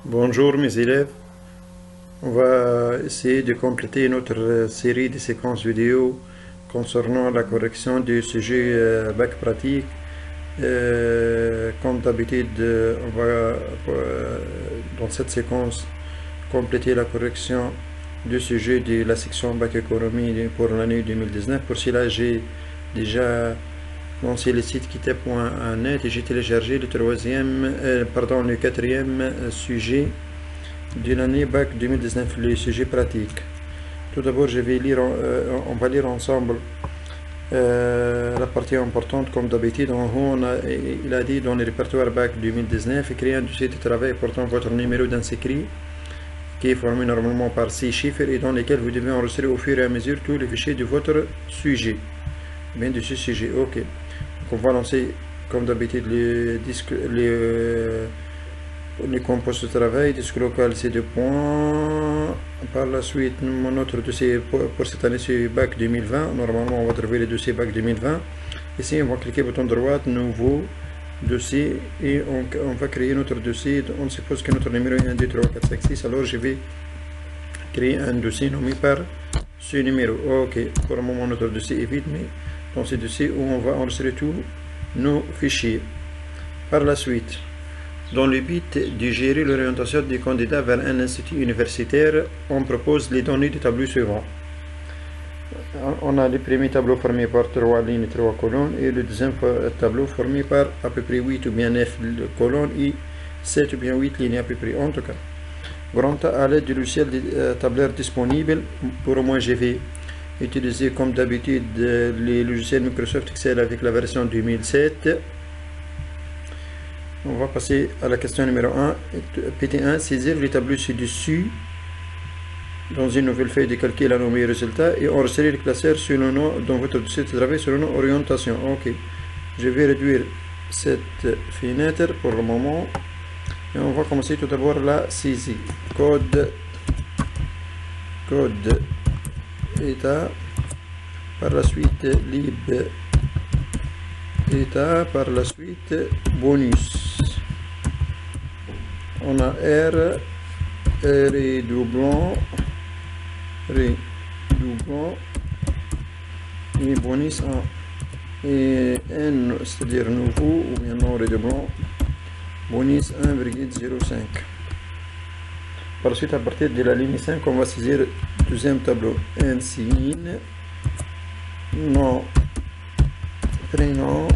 Bonjour mes élèves, on va essayer de compléter notre série de séquences vidéo concernant la correction du sujet bac pratique. Comme d'habitude, on va dans cette séquence compléter la correction du sujet de la section bac économie pour l'année 2019. Pour cela, j'ai déjà lancé le site kitep.net et j'ai téléchargé le quatrième sujet de l'année bac 2019, le sujet pratique. Tout d'abord, on va lire ensemble la partie importante. Comme d'habitude, en haut, il a dit dans le répertoire bac 2019, créer un dossier de travail portant votre numéro d'inscrit qui est formé normalement par 6 chiffres et dans lesquels vous devez enregistrer au fur et à mesure tous les fichiers de votre sujet. Bien de ce sujet, ok. Donc on va lancer comme d'habitude les compostes de travail, disque local c'est 2 points. Par la suite, notre dossier pour cette année c'est bac 2020. Normalement on va trouver le dossier bac 2020. Ici on va cliquer bouton droit, nouveau dossier et on va créer notre dossier. On suppose que notre numéro est 1, 2, 3, 4, 5, 6. Alors je vais créer un dossier nommé par ce numéro. Ok, pour le moment notre dossier est vide, mais dans ce dossier où on va enregistrer tous nos fichiers. Par la suite, dans le but de gérer l'orientation des candidats vers un institut universitaire, on propose les données du tableau suivant. On a le premier tableau formé par 3 lignes, 3 colonnes, et le deuxième tableau formé par à peu près 8 ou bien 9 colonnes et 7 ou bien 8 lignes à peu près. En tout cas, grand A, à l'aide du logiciel tableur disponible, pour moi je vais utiliser comme d'habitude les logiciels Microsoft Excel avec la version 2007. On va passer à la question numéro 1. PT1, saisir les tableaux ci-dessus dans une nouvelle feuille de calcul à nommer résultat et enregistrer le classeur selon nom dans votre dossier de travail selon nom orientation. Ok, je vais réduire cette fenêtre pour le moment et on va commencer tout d'abord la saisie. Code état, par la suite lib état, par la suite bonus. On a R, redoublant et bonus 1 et N, c'est-à-dire nouveau ou bien non redoublant, bonus 1,05. Par la suite, à partir de la ligne 5, on va saisir le deuxième tableau. Insigne, nom, prénom,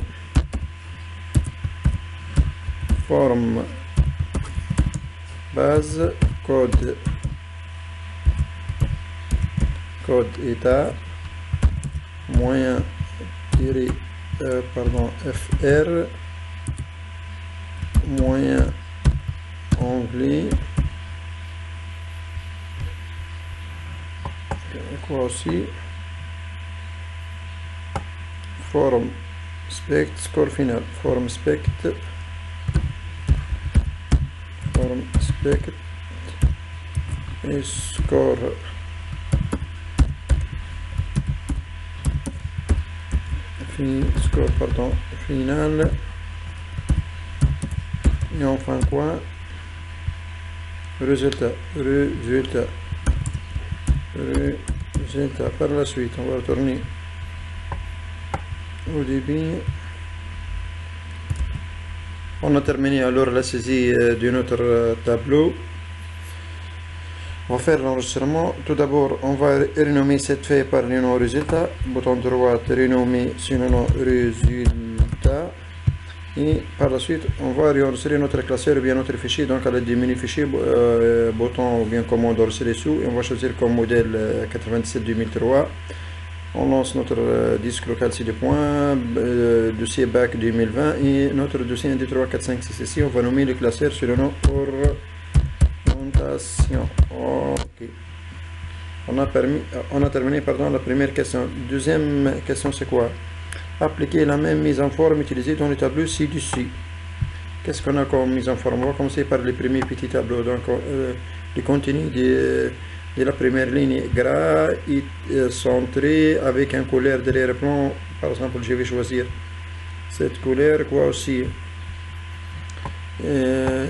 forme, base, code état, moyen FR, moyen onglet, quoi aussi, forme spect, score final, forme spect et score final et enfin quoi, résultat. Par la suite on va retourner au début. On a terminé alors la saisie de notre tableau. On va faire l'enregistrement. Tout d'abord, on va renommer cette feuille par le nom résultat. Bouton droit, renommer sur le nom résultat. Et par la suite, on va enregistrer notre classeur ou bien notre fichier. Donc, à l'aide du menu fichier, bouton ou bien commande enregistrer dessous. Et on va choisir comme modèle 97-2003. On lance notre disque local C2 points, dossier bac 2020 et notre dossier 1, 2, 3, 4, 5, 6. Ici, on va nommer le classeur sur le nom orientation. Ok. On a terminé la première question. Deuxième question, c'est quoi? Appliquer la même mise en forme utilisée dans le tableau ci-dessus. Qu'est-ce qu'on a comme mise en forme? On va commencer par les premiers petits tableaux. Donc, le contenu de la première ligne gras et centré avec un couleur derrière-plan. Par exemple, je vais choisir cette couleur, quoi aussi.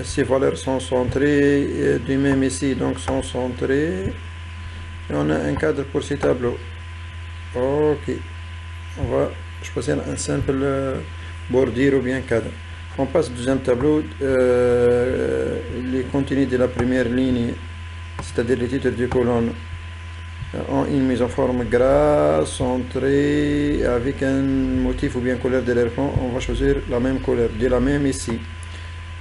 Ces valeurs sont centrées, de même ici, donc sont centrées. Et on a un cadre pour ces tableaux. Ok, on va choisir un simple bordure ou bien cadre. On passe au deuxième tableau, les contenus de la première ligne, c'est-à-dire les titres de colonne, ont une mise en forme gras, centrée, avec un motif ou bien couleur de l'air-plan. On va choisir la même couleur, de la même ici.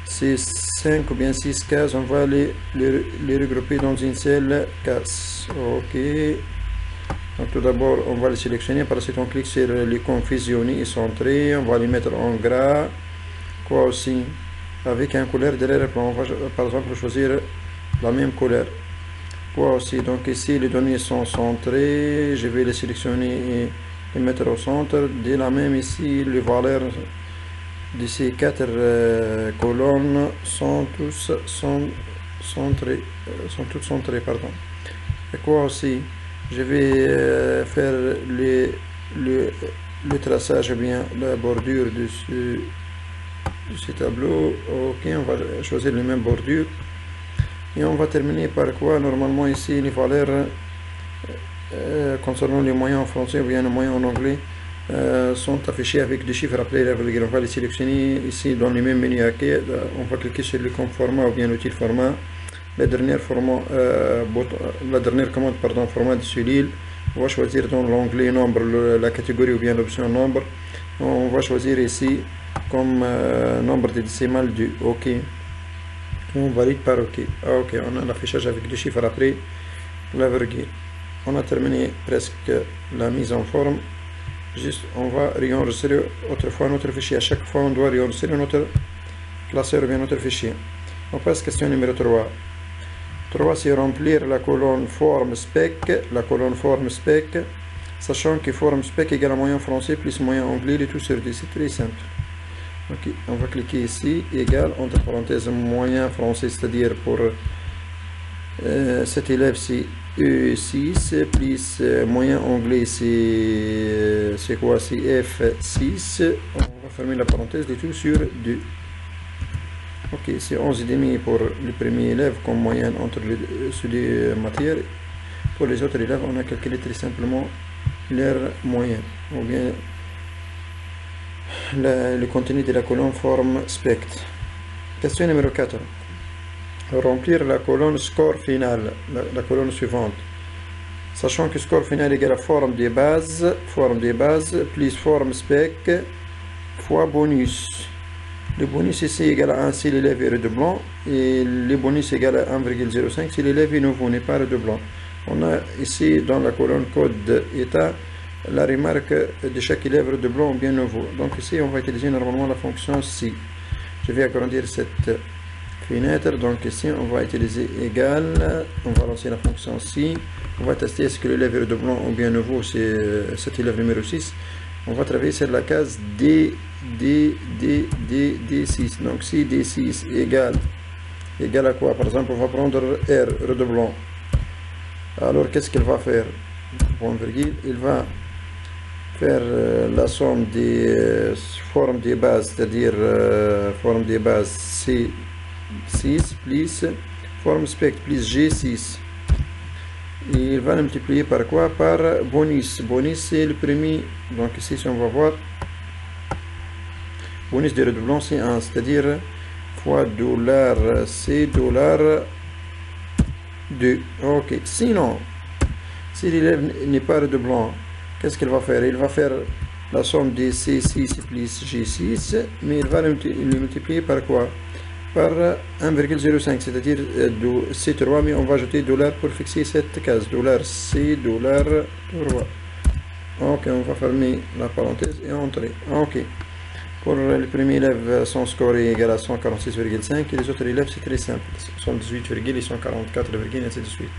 Ces 5 ou bien 6 cases, on va les regrouper dans une seule case. Ok. Donc tout d'abord, on va les sélectionner. Par la suite, on clique sur l'icône fusionner et centrer. On va les mettre en gras. Quoi aussi, avec un couleur de l'air-plan. On va par exemple choisir la même couleur. Quoi aussi, donc ici les données sont centrées. Je vais les sélectionner et les mettre au centre. De la même ici, les valeurs de ces 4 colonnes sont toutes centrées, pardon. Et quoi aussi, je vais faire le traçage ou bien la bordure de ce tableau. Ok, on va choisir les mêmes bordures et on va terminer par quoi? Normalement ici les valeurs concernant les moyens en français ou bien les moyens en anglais sont affichés avec des chiffres après la virgule. On va les sélectionner ici dans les mêmes menus acquis. On va cliquer sur le format ou bien l'outil format. La dernière commande, pardon, format de celui. On va choisir dans l'onglet nombre la catégorie ou bien l'option nombre. On va choisir ici comme nombre de décimales du OK. On valide par OK. OK, on a l'affichage avec des chiffres après la virgule. On a terminé presque la mise en forme. Juste, on va réenregistrer autrefois notre fichier. À chaque fois, on doit réenregistrer notre classeur ou bien notre fichier. On passe à la question numéro 3. 3, c'est remplir la colonne forme spec. La colonne forme spec, sachant que forme spec égale à moyen français plus moyen anglais, le tout sur 10. C'est très simple. Ok, on va cliquer ici, égal, entre parenthèses, moyen français, c'est-à-dire pour cet élève, c'est E6, plus moyen anglais, c'est quoi? C'est F6. On va fermer la parenthèse, le tout sur 2. Ok, c'est 11,5 pour le premier élève comme moyenne entre ces deux matières. Pour les autres élèves, on a calculé très simplement leur moyenne, ou bien le contenu de la colonne forme spect. Question numéro 4. Remplir la colonne score final, la colonne suivante. Sachant que score final égale à forme des bases plus forme spec fois bonus. Le bonus ici égale à 1 si l'élève est redoublant et le bonus égale à 1,05 si l'élève est nouveau, n'est pas redoublant. On a ici dans la colonne code état la remarque de chaque élève redoublant ou bien nouveau. Donc ici on va utiliser normalement la fonction si. Je vais agrandir cette fenêtre, donc ici on va utiliser égal, on va lancer la fonction si. On va tester est-ce que l'élève est redoublant ou bien nouveau, c'est cet élève numéro 6. On va travailler sur la case D6. Donc si D6 égale à quoi? Par exemple, on va prendre R, redoublant. Alors qu'est-ce qu'il va faire? Point virgule, il va faire la somme des formes des bases, c'est-à-dire forme des bases C6 plus forme spect plus G6. Et il va le multiplier par quoi? Par bonus. Bonus c'est le premier. Donc ici si on va voir, bonus de redoublant c'est 1, c'est-à-dire fois dollar c'est dollar 2. Ok, sinon si l'élève n'est pas redoublant, qu'est-ce qu'il va faire? Il va faire la somme des C6 plus G6, mais il va le multiplier par quoi? Par 1,05, c'est-à-dire C3, mais on va ajouter dollar pour fixer cette case. Dollar C, dollar 3. Ok, on va fermer la parenthèse et entrer. Ok. Pour le premier élève, son score est égal à 146,5 et les autres élèves, c'est très simple. 118, et 144, et ainsi de suite.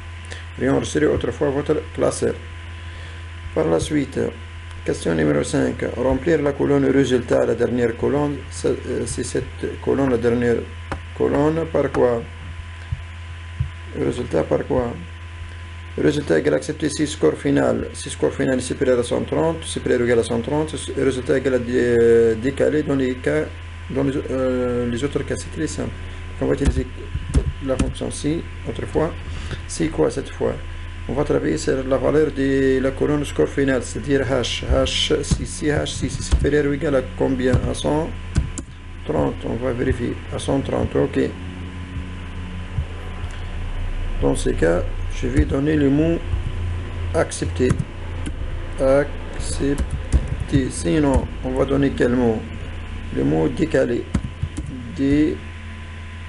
Réenregistrez autrefois votre classeur. Par la suite, question numéro 5. Remplir la colonne résultat, la dernière colonne. C'est cette colonne, la dernière colonne, par quoi? Résultat par quoi? Résultat égal à accepter si score final. Si score final est supérieur à 130, supérieur ou égal à 130, résultat égal à décaler dans les cas dans les autres cas, c'est très simple. Donc on va utiliser la fonction si, autrefois. C'est quoi cette fois? On va travailler sur la valeur de la colonne score final, c'est-à-dire h. Si h c'est supérieur ou égal à combien? À 130, on va vérifier. À 130, ok. Dans ces cas, je vais donner le mot accepter. Accepter. Sinon, on va donner quel mot? Le mot décalé.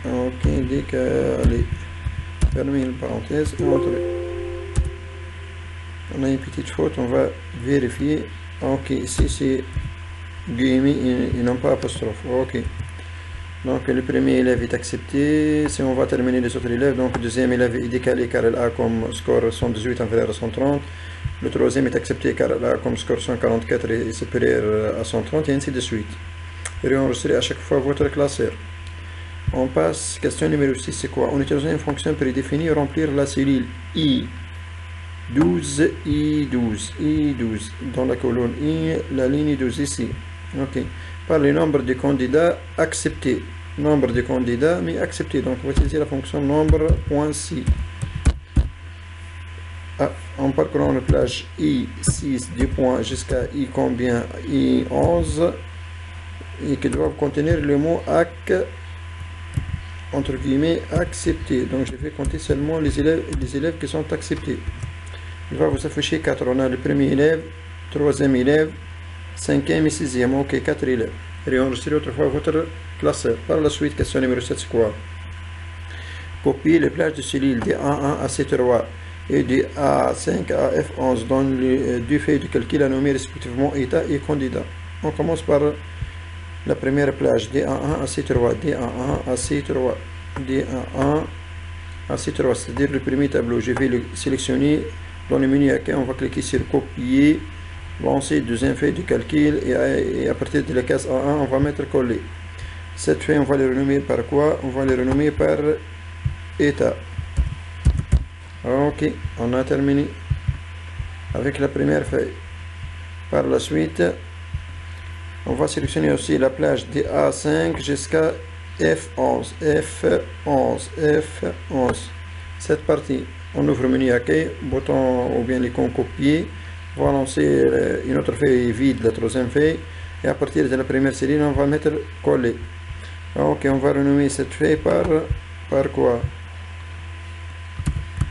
Ok, décalé. Fermez une parenthèse et entrez. On a une petite faute, on va vérifier. Ok, ici c'est guillemets et non pas apostrophe. Ok. Donc le premier élève est accepté. Si on va terminer les autres élèves, donc le deuxième élève est décalé car elle a comme score 118 inférieur à 130. Le troisième est accepté car elle a comme score 144 et supérieur à 130 et ainsi de suite. Et enregistrer à chaque fois votre classeur. On passe, question numéro 6, c'est quoi? En utilisant une fonction prédéfinie, remplir la cellule I12, dans la colonne I, la ligne 12 ici. Ok. Par le nombre de candidats acceptés. Nombre de candidats, mais acceptés. Donc, on va utiliser la fonction nombre.si. En parcourant la plage I6 du point jusqu'à I combien? I11, et qui doivent contenir le mot ac, entre guillemets, accepté. Donc, je vais compter seulement les élèves qui sont acceptés. Il va vous afficher 4. On a le premier élève, troisième élève, cinquième et sixième. Ok, 4 élèves. Réenregistrez autrefois votre classeur. Par la suite, question numéro 7, c'est quoi? Copier les plages de cellules de A1 à C3 et de A5 à F11 dans les deux feuilles de calcul à nommer respectivement état et candidat. On commence par la première plage D1 à C3, D1 à C3, D1 à C3, c'est-à-dire le premier tableau. Je vais le sélectionner dans le menu accueil. On va cliquer sur copier, lancer deuxième feuille de calcul et à partir de la case A1 on va mettre coller. Cette feuille on va le renommer par quoi? On va le renommer par état. Ok, on a terminé avec la première feuille. Par la suite, on va sélectionner aussi la plage de A5 jusqu'à F11. Cette partie, on ouvre le menu accueil, bouton ou bien l'icône copier. On va lancer une autre feuille vide, la troisième feuille. Et à partir de la première série, on va mettre coller. Ok, on va renommer cette feuille par quoi?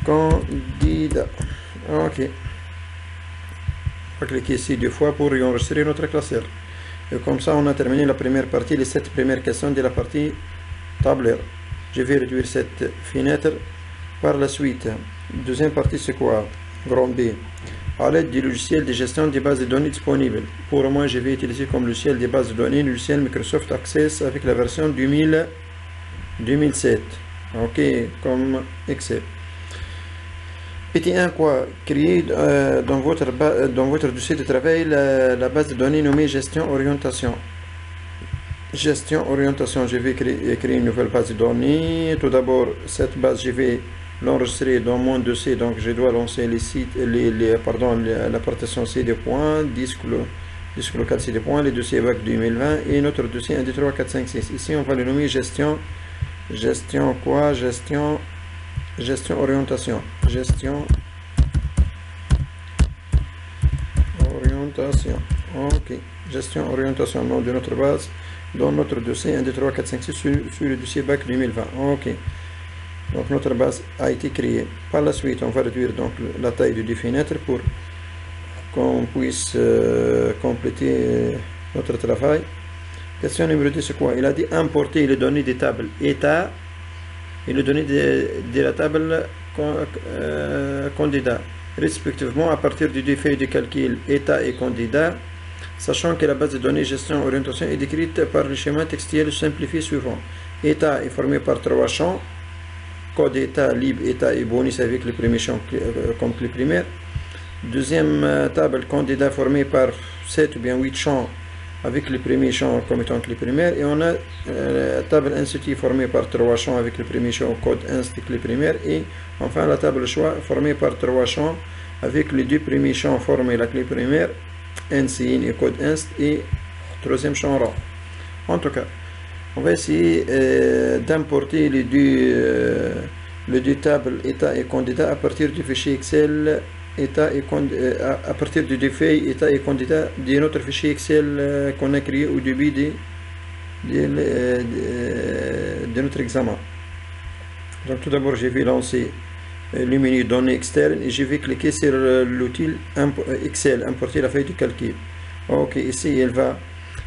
Candidat. Ok. On va cliquer ici 2 fois pour enregistrer notre classeur. Et comme ça, on a terminé la première partie, les 7 premières questions de la partie tableur. Je vais réduire cette fenêtre. Par la suite, deuxième partie, c'est quoi? Grand B. À l'aide du logiciel de gestion des bases de données disponibles. Pour moi, je vais utiliser comme logiciel des bases de données le logiciel Microsoft Access avec la version 2007. Ok, comme Excel. Petit 1, quoi? Créer dans votre dossier de travail la base de données nommée gestion orientation. Gestion orientation, je vais créer une nouvelle base de données. Tout d'abord, cette base, je vais l'enregistrer dans mon dossier. Donc, je dois lancer la partition C des points, disque local C des points, les dossiers bac 2020 et notre dossier 1, 2, 3, 4, 5, 6. Ici, on va le nommer gestion quoi? Gestion orientation. Gestion orientation. Ok. Gestion orientation. Nom de notre base dans notre dossier 1, 2, 3, 4, 5, 6 sur le dossier bac 2020. Ok. Donc notre base a été créée. Par la suite, on va réduire donc la taille de 2 fenêtres pour qu'on puisse compléter notre travail. Question numéro 2, c'est quoi? Il a dit importer les données des tables état et les données de la table candidat, respectivement à partir de 2 feuilles de calcul état et candidat, sachant que la base de données gestion orientation est décrite par le schéma textuel simplifié suivant. État est formé par 3 champs, code état, lib état et bonus avec le premier champ comme clé primaire. Deuxième table candidat formée par 7 ou bien 8 champs avec le premier champ comme étant clé primaire, et on a la table institut formée par 3 champs avec le premier champ code inst clé primaire, et enfin la table choix formée par 3 champs avec les 2 premiers champs formés la clé primaire, insin et code inst, et troisième champ rang. En tout cas, On va essayer d'importer les deux tables état et candidat à partir du fichier Excel état et à partir de deux feuilles état et candidat de notre fichier Excel qu'on a créé au début de notre examen. Donc tout d'abord je vais lancer le menu données externes et je vais cliquer sur l'outil Excel, importer la feuille de calcul. Ok, ici elle va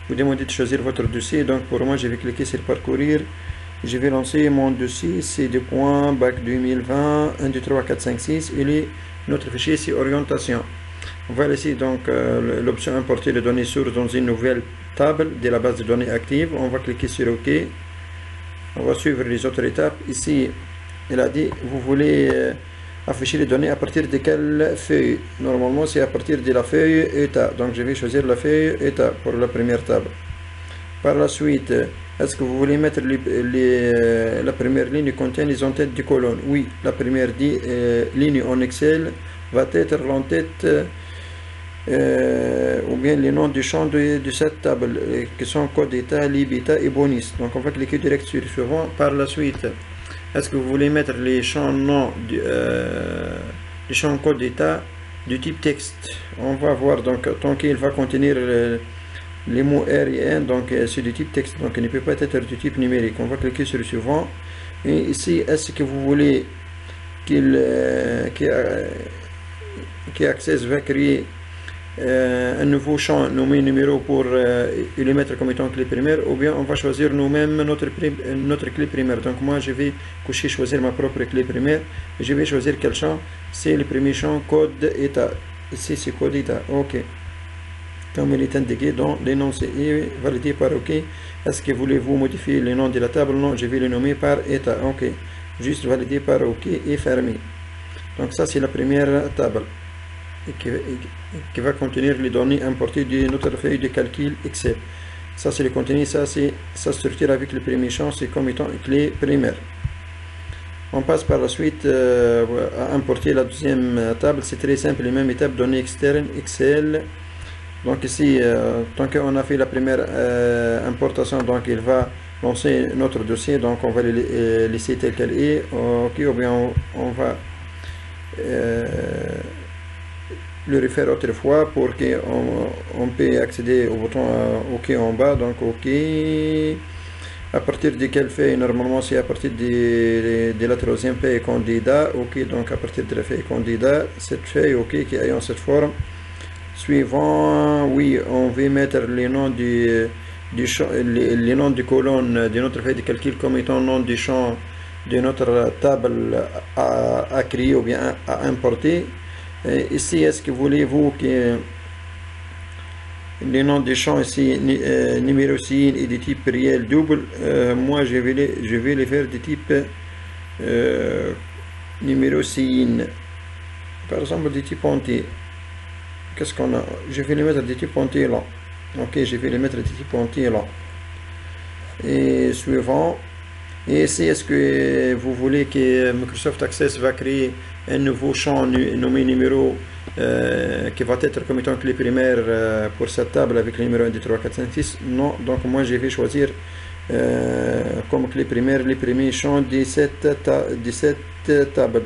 vous demander de choisir votre dossier, donc pour moi je vais cliquer sur parcourir. Je vais lancer mon dossier, c'est du point bac 2020 1 2 3 4 5 6 et notre fichier c'est orientation. On va laisser donc l'option importer les données sources dans une nouvelle table de la base de données active. On va cliquer sur OK. On va suivre les autres étapes. Ici elle a dit vous voulez afficher les données à partir de quelle feuille. Normalement c'est à partir de la feuille état, donc je vais choisir la feuille état pour la première table. Par la suite, est-ce que vous voulez mettre la première ligne contient les en-têtes de colonne? Oui, la première ligne en Excel va être l'en-tête ou bien les noms du champ de cette table qui sont code état, lib état et bonus. Donc on va cliquer direct sur suivant. Par la suite, est-ce que vous voulez mettre les champs noms les champs code état du type texte? On va voir donc tant qu'il va contenir les mots R et N, donc c'est du type texte, donc il ne peut pas être du type numérique. On va cliquer sur le suivant. Et ici, est-ce que vous voulez qui Access va créer un nouveau champ nommé numéro pour le mettre comme étant clé primaire, ou bien on va choisir nous-mêmes notre clé primaire. Donc moi je vais cocher choisir ma propre clé primaire. Je vais choisir quel champ. C'est le premier champ code état. Ici c'est code état. Ok. Comme il est indiqué dans l'énoncé et validé par OK. Est-ce que voulez-vous modifier le nom de la table? Non, je vais le nommer par état. OK. Juste validé par OK et fermé. Donc ça c'est la première table qui va contenir les données importées de notre feuille de calcul Excel. Ça c'est le contenu, ça c'est sa structure avec le premier champ, c'est comme étant clé primaire. On passe par la suite à importer la deuxième table. C'est très simple, les mêmes étapes, données externes, Excel. Donc ici, tant qu'on a fait la première importation, donc il va lancer notre dossier, donc on va le laisser tel qu'elle est. Ok, ou bien on va le refaire autrefois pour qu'on peut accéder au bouton OK en bas. Donc OK, à partir de quelle feuille? Normalement c'est à partir de la troisième feuille candidat. OK, donc à partir de la feuille candidat, cette feuille OK qui est en cette forme. Suivant, oui, on va mettre les noms les noms de colonnes de notre feuille de calcul comme étant nom du champ de notre table à créer ou bien à importer. Ici, est-ce que voulez-vous que les noms des champs ici, numéro SIN et de type réel double? Moi, je vais les faire de type numéro SIN. Par exemple, de type entier. Qu'est-ce qu'on a? Je vais les mettre de type entier là. Ok, je vais les mettre de type entier là. Et suivant. Et ici, est-ce que vous voulez que Microsoft Access va créer un nouveau champ nommé numéro qui va être comme étant clé primaire pour cette table avec le numéro 1, 2, 3, 4, 5, 6? Non, donc moi je vais choisir comme clé primaire les premiers champs de cette table,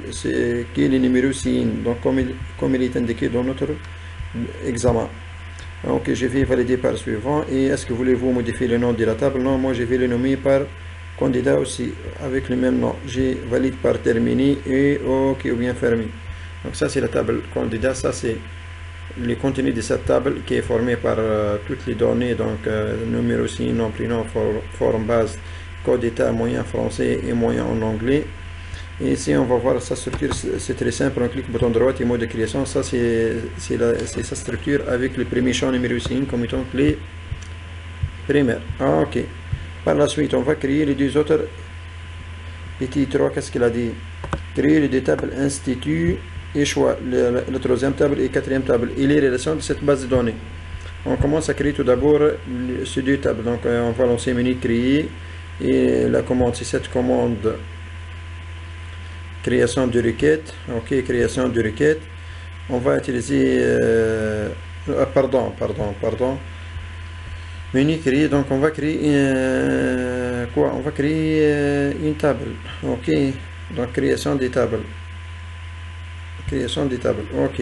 qui est le numéro SIN, donc comme il est indiqué dans notre examen. Ok, je vais valider par suivant. Et est-ce que voulez-vous modifier le nom de la table? Non, moi je vais le nommer par candidat aussi avec le même nom. Je valide par terminé et OK ou bien fermé. Donc ça c'est la table candidat, ça c'est le contenu de cette table qui est formé par toutes les données, donc numéro SIN, nom, prénom, forme, base, code état, moyen français et moyen en anglais. Et ici on va voir sa structure, c'est très simple, on clique bouton droit et mode de création. Ça c'est sa structure avec le premier champ numéro SIN comme étant clé primaire. Ok. Par la suite, on va créer les deux autres petits 3. Qu'est-ce qu'il a dit? Créer les deux tables institut et choix, la troisième table et quatrième table et les relations de cette base de données. On commence à créer tout d'abord ces deux tables. Donc on va lancer menu créer et la commande, c'est cette commande création de requête. Ok, création de requête. On va utiliser pardon. Menu créer, donc on va créer Quoi, on va créer une table. Ok, donc création des tables. Création des tables. Ok,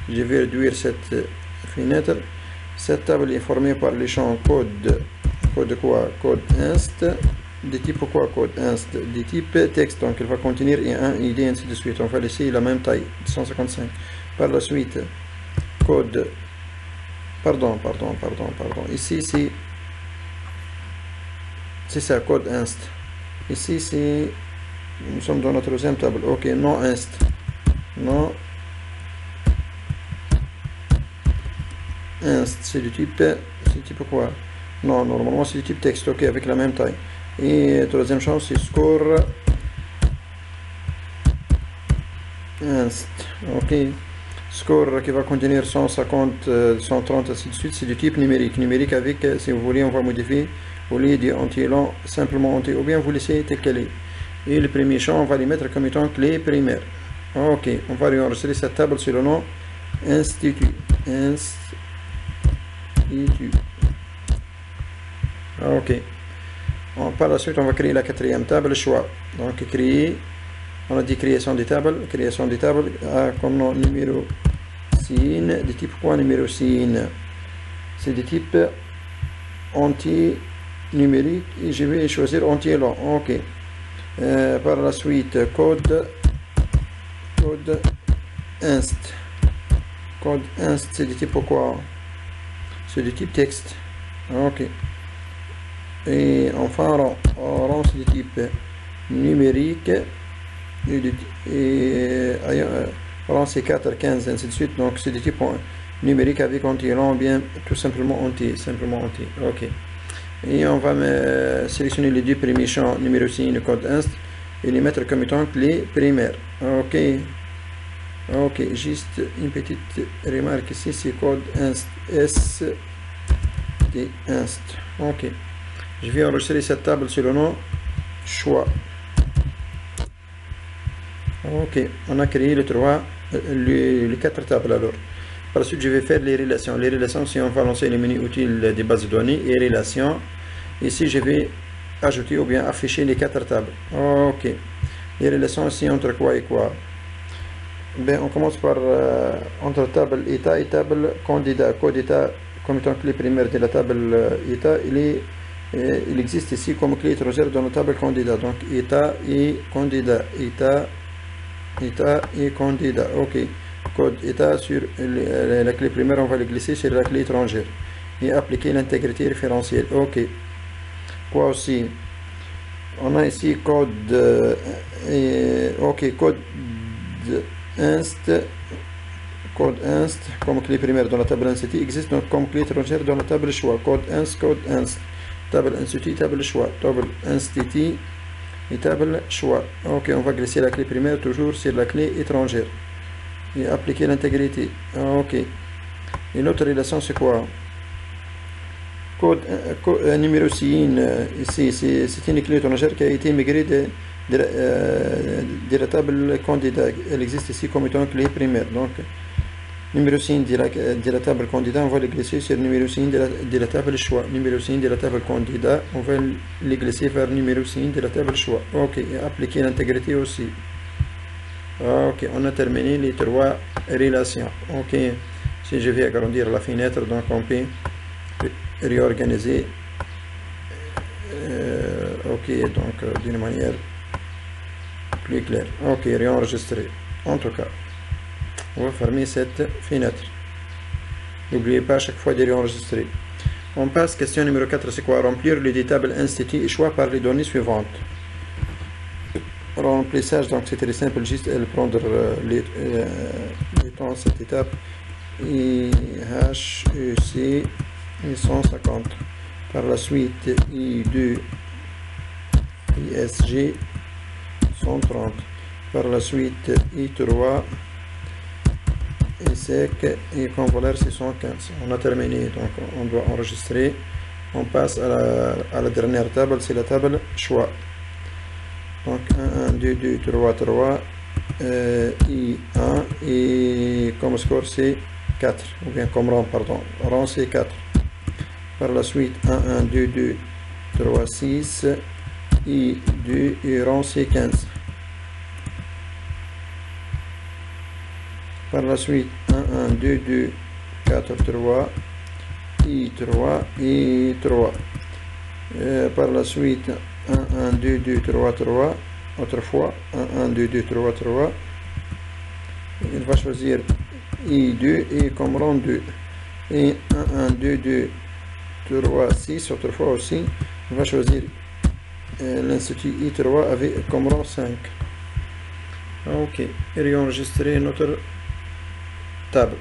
je vais réduire cette fenêtre. Cette table est formée par les champs code. Code quoi? Code inst. De type quoi? Code inst. De type texte. Donc il va contenir un ID ainsi de suite. On va laisser la même taille, 155. Par la suite, code. Pardon. Ici c'est ça, code inst. Ici c'est. Nous sommes dans notre deuxième table. Ok, non inst. Non. Inst, c'est du type quoi? Non, normalement c'est du type texte, ok, avec la même taille. Et troisième chose, c'est score inst, ok. Score qui va contenir 150, 130, ainsi de suite, c'est du type numérique. Numérique avec, si vous voulez, on va modifier, au lieu de entier long, simplement entier, ou bien vous laissez tel qu'elle est. Et le premier champ, on va les mettre comme étant clé primaire. Ok, on va réenregistrer cette table sur le nom institut. Ok. Par la suite, on va créer la quatrième table, choix. Donc, créer, on a dit création des tables comme nom numéro sign, de type quoi? Numéro sign. C'est de type anti-numérique et je vais choisir anti-long. Ok. Par la suite, code inst. Code inst, c'est de type quoi? C'est de type texte. Ok. Et enfin rang c'est de type numérique et rang c'est 4, 15 ainsi de suite, donc c'est de type numérique avec entier long, bien tout simplement entier, ok. Et on va sélectionner les deux premiers champs numéro sign code inst et les mettre comme étant clé primaire. Ok, juste une petite remarque ici, c'est code inst inst. Ok, je vais enregistrer cette table sur le nom choix. Ok, on a créé les 4 tables alors. Par la suite, je vais faire les relations. Les relations, si on va lancer le menu utile des bases de données et relations, ici je vais ajouter ou bien afficher les 4 tables. Ok, les relations ici entre quoi et quoi? Ben, on commence par entre table état et table candidat. Code état comme étant clé primaire de la table état, il existe ici comme clé étrangère dans la table candidat. Donc état et candidat, état et candidat. Ok, code état sur la clé primaire, on va le glisser sur la clé étrangère et appliquer l'intégrité référentielle. Ok, quoi aussi? On a ici code ok, code inst comme clé primaire dans la table institut existe donc comme clé étrangère dans la table choix. Code inst, table institut, table choix, table institut et table choix. Ok, on va glisser la clé primaire toujours sur la clé étrangère et appliquer l'intégrité. Ok, et notre relation c'est quoi? Code numéro sign ici, c'est une clé étrangère qui a été migrée de la table candidat. Elle existe ici comme étant clé primaire. Donc numéro sign de la table candidat, on va le glisser sur numéro sign de la table choix. Numéro sign de la table candidat, on va le glisser vers numéro sign de la table choix. Ok, et appliquer l'intégrité aussi. Ok, on a terminé les 3 relations. Ok, si je vais agrandir la fenêtre, donc on peut réorganiser. Ok, donc d'une manière plus claire. Ok, réenregistrer. En tout cas, on va fermer cette fenêtre. N'oubliez pas à chaque fois de réenregistrer. On passe, question numéro 4, c'est quoi? Remplir les tables institut et choix par les données suivantes. Remplissage, donc c'est très simple, juste prendre les temps, cette étape, IHEC 150. Par la suite, I2, ISG 130. Par la suite, I3, ISEC et convoleur 615. On a terminé, donc on doit enregistrer. On passe à la dernière table, c'est la table choix. Donc 1, 1, 2, 2, 3, 3, I1 et comme score c'est 4, ou bien comme rang, pardon, rang c'est 4. Par la suite 1, 1, 2, 2, 3, 6, I2 et rang C15. Par la suite, 1, 1, 2, 2, 4, 3, I3, I3. Par la suite, 1, 1, 2, 2, 3, 3. Autrefois, 1, 1, 2, 2, 3, 3. Il va choisir I2 et comme rang 2. Et 1, 1, 2, 2, 3, 6. Autrefois aussi, il va choisir l'institut I3 avec comme rang 5. Ok, et réenregistrer notre table.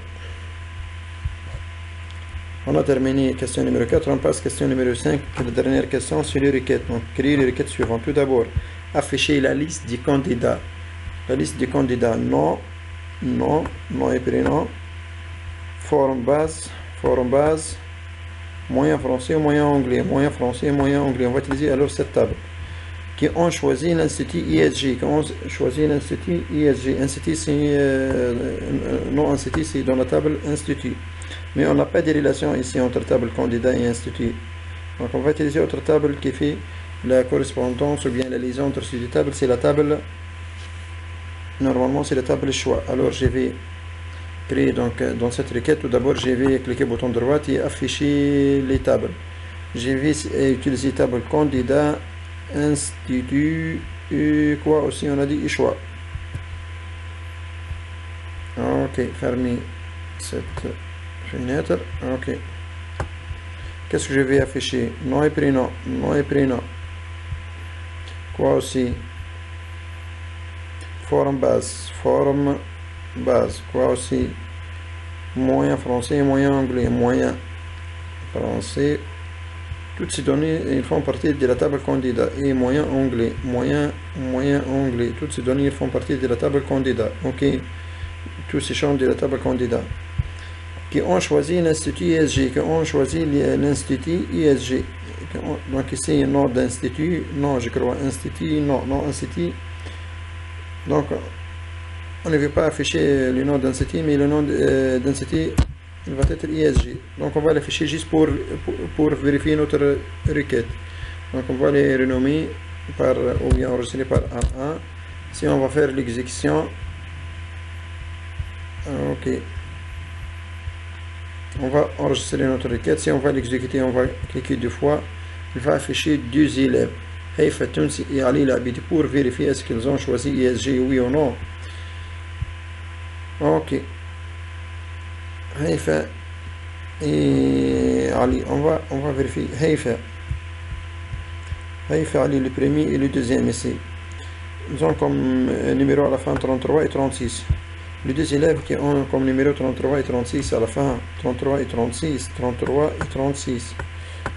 On a terminé question numéro 4, on passe question numéro 5, la dernière question sur les requêtes. Donc, créer les requêtes suivantes. Tout d'abord, afficher la liste des candidats. La liste des candidats, nom et prénom, forme base, moyen français ou moyen anglais, moyen français, moyen anglais. On va utiliser alors cette table. Qui ont choisi l'Institut ISG, Institut, c'est non, Institut, c'est dans la table Institut. Mais on n'a pas de relation ici entre table candidat et Institut. Donc on va utiliser autre table qui fait la correspondance ou bien la liaison entre ces deux tables. C'est la table, normalement c'est la table choix. Alors je vais créer donc dans cette requête, tout d'abord je vais cliquer bouton droit et afficher les tables. Je vais utiliser table candidat, Institut, et quoi aussi on a dit, et choix. Ok, fermez cette fenêtre. Ok. Qu'est-ce que je vais afficher? Nom et prénom. Quoi aussi? Forme base. Quoi aussi? Moyen français et moyen anglais. Moyen français. Toutes ces données, ils font partie de la table candidat. Et moyen anglais. Moyen anglais. Toutes ces données, ils font partie de la table candidat. Ok. Tous ces champs de la table candidat. Qui ont choisi l'Institut ISG. Donc ici, nom d'institut. Non, je crois institut. Non, institut. Donc, on ne veut pas afficher le nom d'institut, mais le nom d'institut, il va être ISG. Donc, on va l'afficher juste pour vérifier notre requête. Donc, on va les renommer par, ou bien enregistrer par 1. Si on va faire l'exécution, ok. On va enregistrer notre requête. Si on va l'exécuter, on va cliquer 2 fois. Il va afficher 2 élèves. Haïfa Tounsi et Ali Labidi pour vérifier est-ce qu'ils ont choisi ISG, oui ou non. Ok. Haïfa et Ali. On va vérifier. Haïfa Ali le premier et le deuxième ici. Ils ont comme numéro à la fin 33 et 36. Les deux élèves qui ont comme numéro 33 et 36 à la fin, 33 et 36,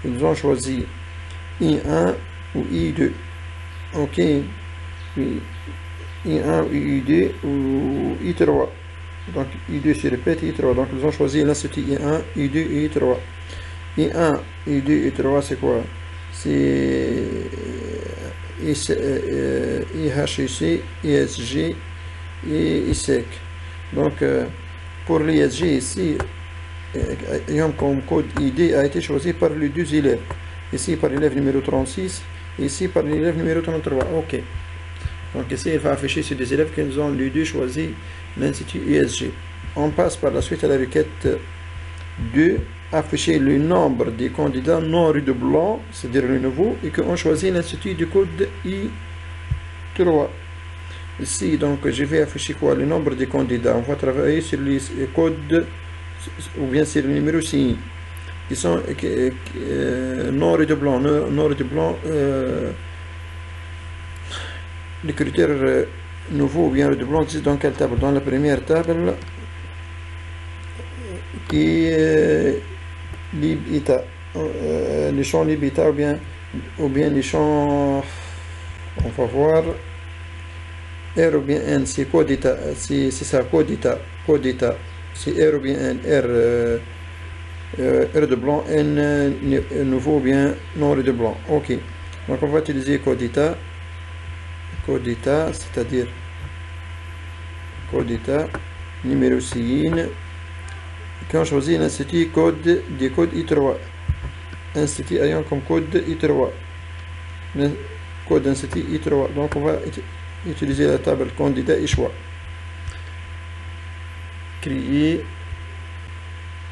ils ont choisi I1 ou I2. Ok. I1 ou I2 ou I3. Donc I2 se répète, I3. Donc ils ont choisi l'institut I1, I2 et I3. I1, I2 et I3 c'est quoi? C'est IHEC, ISG et ISEC. Donc, pour l'ISG ici, comme code ID a été choisi par les deux élèves. Ici par l'élève numéro 36, ici par l'élève numéro 33. Ok. Donc ici, il va afficher ces deux élèves qui ont les deux choisi l'Institut ISG. On passe par la suite à la requête 2. Afficher le nombre des candidats non redoublants, c'est-à-dire le nouveau, et qui ont choisi l'Institut du code I3. Ici, donc, je vais afficher quoi? Le nombre de candidats. On va travailler sur les codes, ou bien sur le numéro CI, qui sont non redoublants. Les critères nouveaux ou bien redoublants existent dans quelle table? Dans la première table, qui est l'IBITA. Les champs l'IBITA ou bien les champs, on va voir. R ou bien N, c'est code d'état, c'est ça, code d'état, c'est R ou bien N, R de blanc, N nouveau ou bien non de blanc. Ok, donc on va utiliser code d'état, c'est-à-dire code d'état, numéro SIN, quand on choisit l'institut code des codes I3, institut ayant comme code I3. code density I3. Donc on va utiliser la table candidat et choix. Créer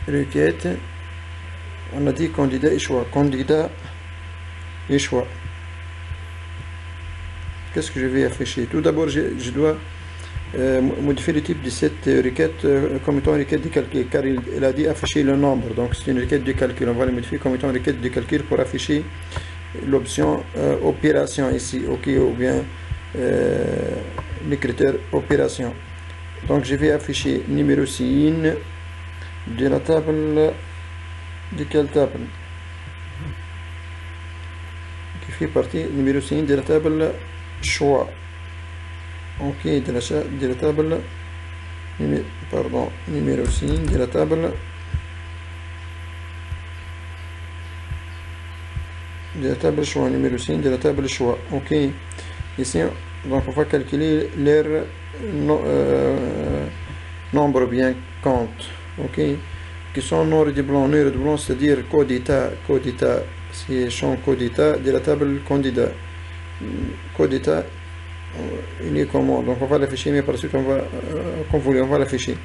requête. On a dit candidat et choix. Candidat et choix. Qu'est-ce que je vais afficher? Tout d'abord, je dois modifier le type de cette requête comme étant une requête de calcul, car il a dit afficher le nombre. Donc c'est une requête de calcul. On va le modifier comme étant une requête de calcul pour afficher l'option opération ici, OK, ou bien le critère opération. Donc je vais afficher numéro signe de la table, de quelle table? Qui fait partie numéro signe de la table choix. OK, de la table numéro signe de la table choix, numéro signe de la table choix. OK, ici donc on va calculer leur nombre bien compte. OK, qui sont non redoublants, c'est-à-dire code état, c'est champ code état de la table candidat. Code état, il est comment? Donc on va l'afficher, mais par la suite on va comme vous voulez, on va l'afficher.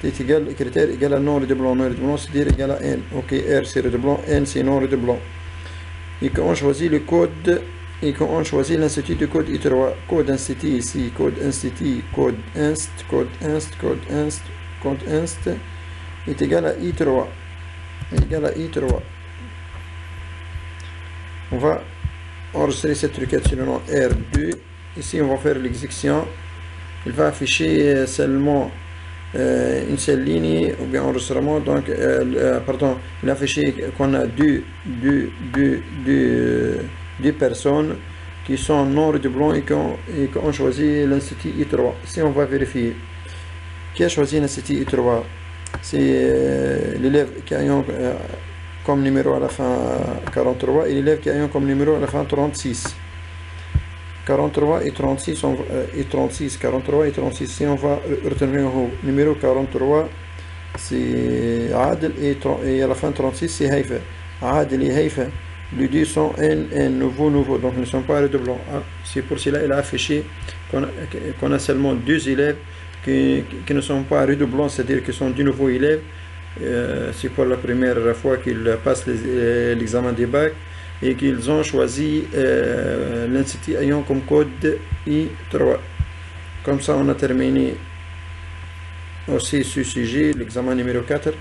C'est égal, critère égal à non redoublant, c'est-à-dire égal à n. OK, R c'est redoublant, n c'est non redoublant. Et quand on choisit le code, et quand on choisit l'institut du code I3, code institut ici, code institut, code inst est égal à I3, On va enregistrer cette requête sur le nom R2. Ici on va faire l'exécution. Il va afficher seulement une seule ligne ou bien enregistrement. Donc pardon, il a affiché qu'on a deux personnes qui sont non redoublants et qui ont choisi l'institut I3. Si on va vérifier qui a choisi l'institut I3, c'est l'élève qui a comme numéro à la fin 43 et l'élève qui a comme numéro à la fin 36. 43 et 36 43 et 36. Si on va retenir en haut numéro 43 c'est Adel et à la fin 36 c'est Haifa. Adel et Haifa, les deux sont nouveau, donc ne sont pas redoublants. C'est pour cela qu'il a affiché qu'on a seulement deux élèves qui ne sont pas redoublants, c'est-à-dire qu'ils sont de nouveaux élèves. C'est pour la première fois qu'ils passent l'examen des bacs et qu'ils ont choisi l'institut ayant comme code I3. Comme ça on a terminé aussi ce sujet, l'examen numéro 4.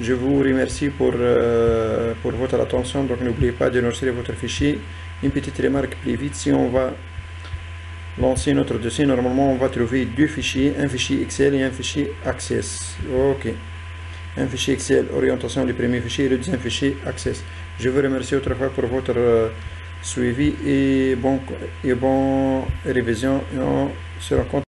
Je vous remercie pour votre attention. Donc n'oubliez pas de enregistrer votre fichier. Une petite remarque plus vite, si on va lancer notre dossier, normalement on va trouver deux fichiers, un fichier Excel et un fichier Access. OK, un fichier Excel orientation du premier fichier et le deuxième fichier Access. Je vous remercie autrefois pour votre suivi et bon révision, et on se rencontre